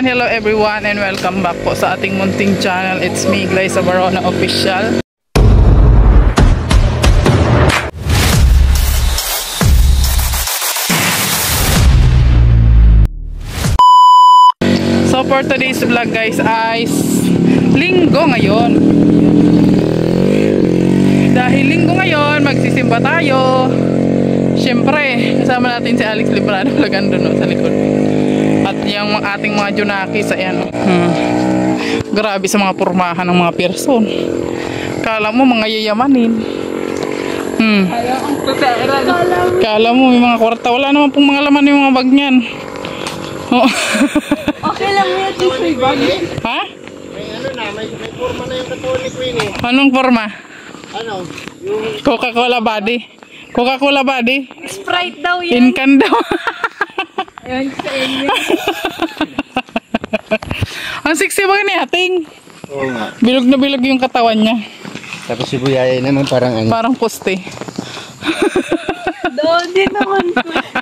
Ayan, hello everyone and welcome back po sa ating munting channel. It's me, Glyza Barona Official. So for today's vlog guys ay linggo ngayon. Dahil linggo ngayon, magsisimba tayo. Siyempre, kasama natin si Alex Librano vlog andun sa likod. At yung ating mga Junakis, ayan. Grabe sa mga pormahan ng mga person. Kala mo mga yayamanin. Kala mo may mga kwarta. Wala naman pong mga laman yung mga bag niyan. Oh. Okay lang yun, may bag. Ha? May ano na, may forma na yung katawan ni Queenie. Anong forma? Ano? Yung Coca-Cola body. Coca-Cola body. Sprite daw yan. Incan daw. Ayun sa inyo. Ang sexy ba ni ating? oo nga. Bilog na bilog yung katawan niya. Tapos si Buyaya naman parang ano. Parang poste. Doon din naman.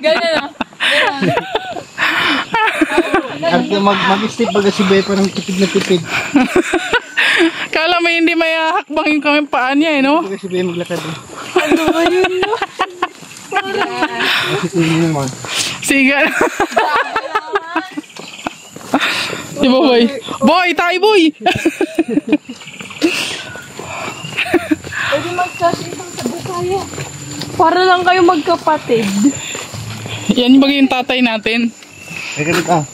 Ganyan na. At mag-step baga si Buyaya parang tipid na tipid. Kala mo hindi may hakbang yung kaming paan niya eh, no? Baga si Buyaya maglakad. Ano ba yun? Kasi Queenie naman. Siga. Di ba boy? Boy, tayo boy! Pwede magkasitang sa bukaya. Para lang kayo magkapatid. Yan yung bagay yung tatay natin. Ay ganun ah.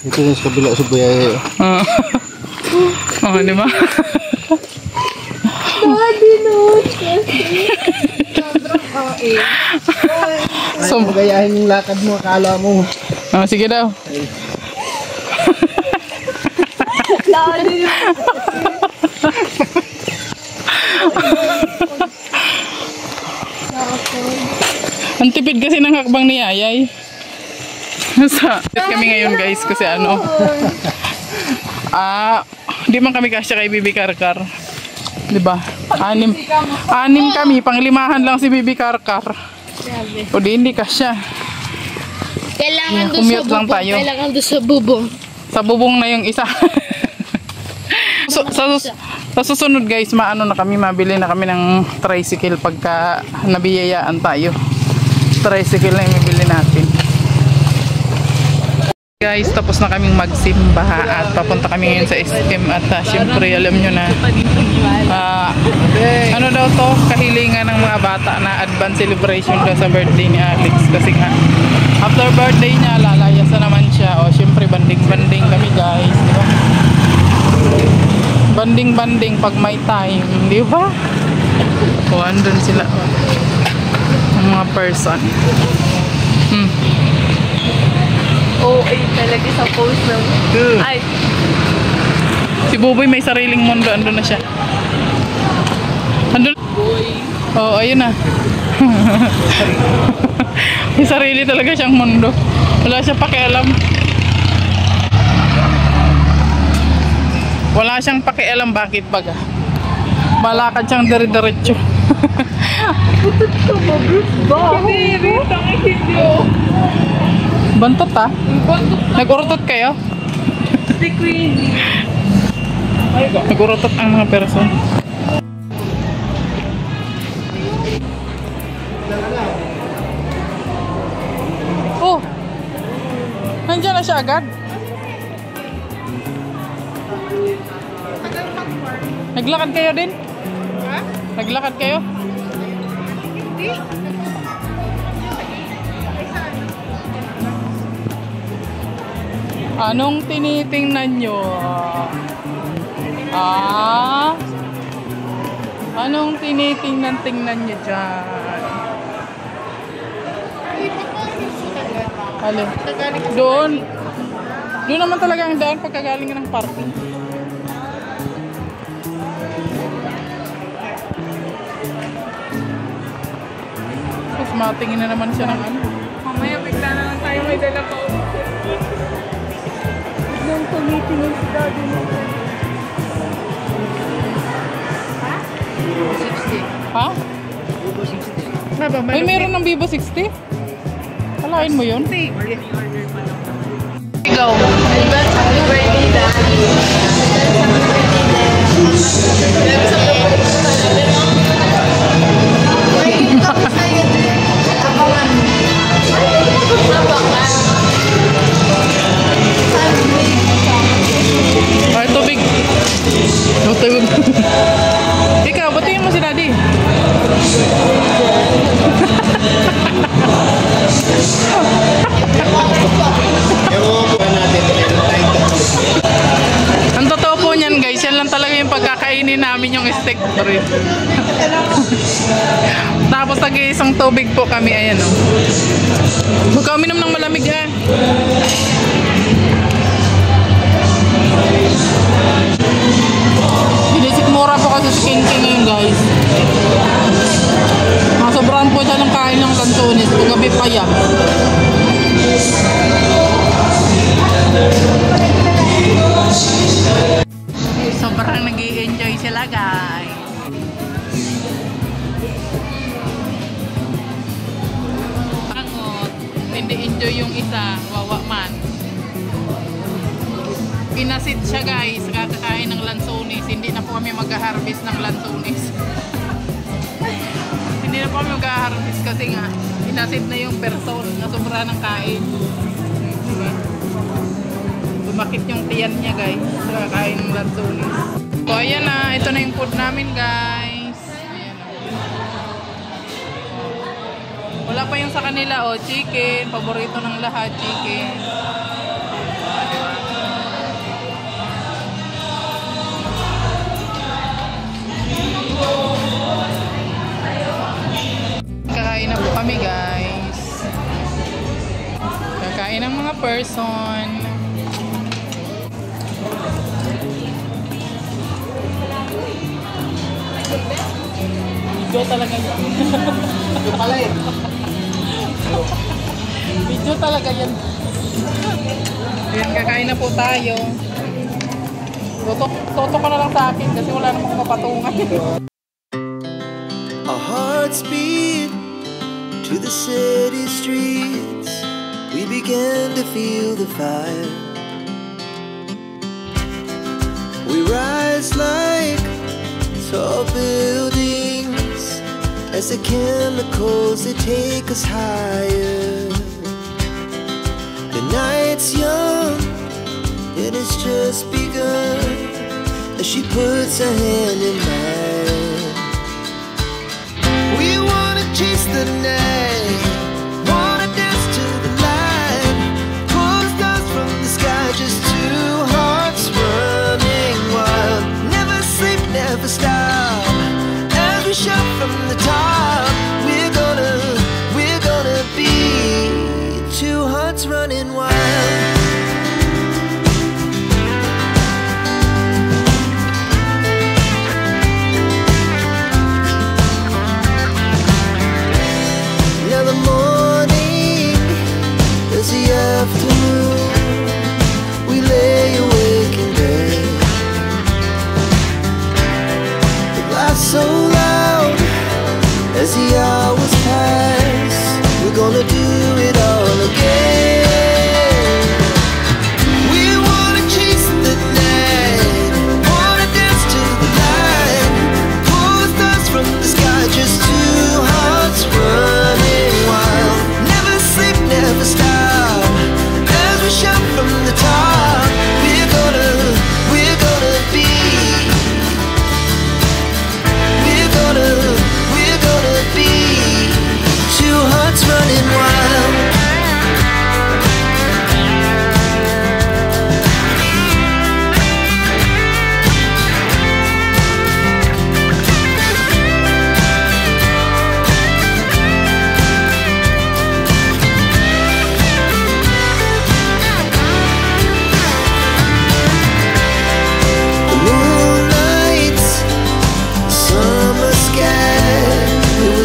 Ito yung sa kabila si Buyaya. Oh, di ba? Daddy, no. So, magayahin yung lakad mo, akala mo. sige daw. Daddy, no. Ang tipid kasi ng hakbang ni Yayay. Kami ngayon guys kasi ano. Di man kami kasya kay Bibi Karkar. Diba? Anim kami, panglimahan lang si Bibi Karkar. O di hindi kasya. Kailangan doon sa bubong. Tayo. Kailangan doon sa bubong. Sa bubong na yung isa. Sa susunod guys, maano na kami, mabili na kami ng tricycle pagka nabiyayaan tayo. Tricycle na yung mabili natin. Guys, tapos na kaming magsimba at papunta kami ngayon sa SM at syempre alam nyo na ano daw to, kahilingan ng mga bata na advance celebration daw sa birthday ni Alex kasi nga after birthday niya lalayas na naman siya. O syempre banding-banding kami guys, di ba? Banding-banding pag may time, di ba? O andun sila ang mga person. OA talaga sa post ng... Ay! Si Buboy may sariling mundo. Andun na siya. Andun. Oo, ayun na. May sarili talaga siyang mundo. Wala siya pakialam. Wala siyang pakialam bakit baga. Malakad siyang dire-diretso. Putot ka ba, Bruce? Ba? Hindi, Bantot ha? Nag-urutot kayo? Si Queenie. Nag-urutot ang mga person. Oh! Nandiyan na siya agad? Naglakad kayo din? Ha? Naglakad kayo? Hindi. Anong tinitingnan nyo? Anong tinitingnan nyo dyan? Alin? Doon. Doon naman talaga ang daan pagkagaling ng parking. Tapos matingin na naman siya ng ano. Mamaya bigla naman tayo may dala pa. Yung tumitingin si Daddy mo. Ha? 60. Ha? Vivo 60. Ay, meron ng Vivo 60? Kalain mo yun? Sige. Ikaw. Ay, tubig. Oh, tubig. Ikaw, batiin mo si Daddy. Ang totoo po niyan guys, yan lang talaga yung pagkakainin namin yung steak rin. Tapos nag-iisang tubig po kami, ayan o. Huwag ka uminom ng malamig ha. Binisikmura po kasi si King King ngayon guys. Masobrahan po siya ng kain ng lansones. Pagabi pa yan. Sobrang nag-i-enjoy sila guys. Pangot. Hindi enjoy yung isa. Wawa man. Pinasit siya guys. Kakakain ng lansones. Hindi na po kami mag-harvest ng lansones. Hindi na po kami mag-harvest kasi nga pinasit na yung person na sobra ng kain. Diba? Bumakit yung tiyan niya guys. Kakakain ng lansones. So ayan na. Ito na yung food namin guys. Ayan na. Wala pa yung sa kanila oh. Chicken. Paborito ng lahat. Chicken. Kakain na po kami guys. Kakain ng mga person. Video talaga yan. Video pala eh. Video talaga yan. Ayan, kakain na po tayo. Toto ka na lang sa akin kasi wala namang mapatungan. Our hearts beat to the city streets. We began to feel the fire. We rise like tall buildings as the chemicals they take us higher. The night's young and it's just begun as she puts her hand in mine. We wanna chase the night, wanna dance to the light, pull the stars from the sky, just two hearts running wild. Never sleep, never stop, as we shout from the top. We're gonna be two hearts running wild. Afternoon, we lay awake in bed. The laugh so loud as the hours pass. We're gonna do it all again. We wanna chase the night, wanna dance to the light, pull the stars from the sky, just two hearts running wild. Never sleep, never stop. Shout from the top, we're gonna be, we're gonna be two hearts running wild.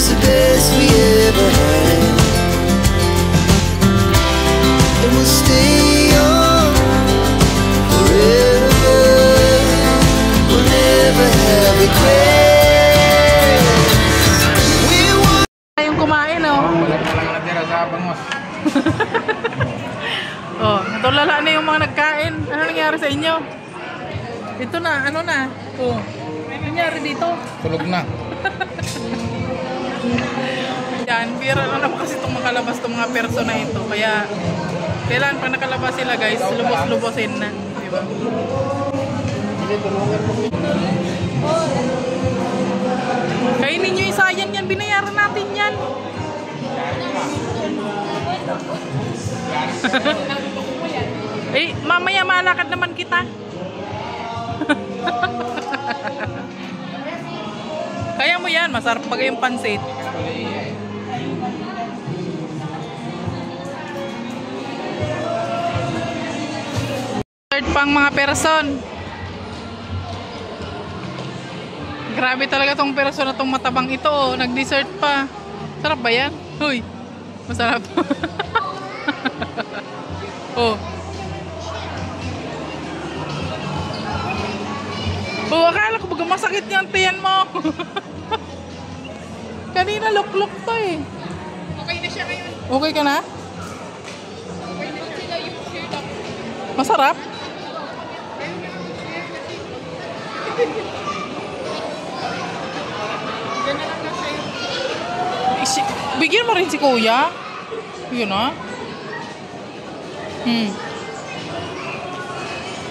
The best we ever had, and we'll stay young forever. We'll never have regrets. We want Yung kumain oh. Oh, natulala na yung mga nagkain. Ano nangyari sa inyo? Ito na, ano na? Oh. May nangyari dito. Tulog na. Yan, bira na naman kasi itong makalabas itong mga perso na ito. Kaya, kailangan pag nakalabas sila guys, lubos-lubosin na. Diba? Kainin nyo yung sayang yan, binayaran natin yan. Eh, mamaya malakad naman kita. Kaya mo yan, masarap bagay yung pansit. Third pang mga person. Grabe talaga tong person na tong matabang ito, oh. Nag-dessert pa. Sarap ba yan? Uy, masarap. Oh. Oh, akala ko baga masakit yung tiyan mo. Kanina lukluk to eh. Okay na siya ngayon. Okay ka na? Okay na sila yung shirt up. Masarap? Yan na lang na sa'yo. Bigyan mo rin si kuya. Yun na.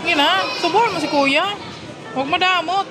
Yun na. Subuhan mo si kuya. Huwag madamot.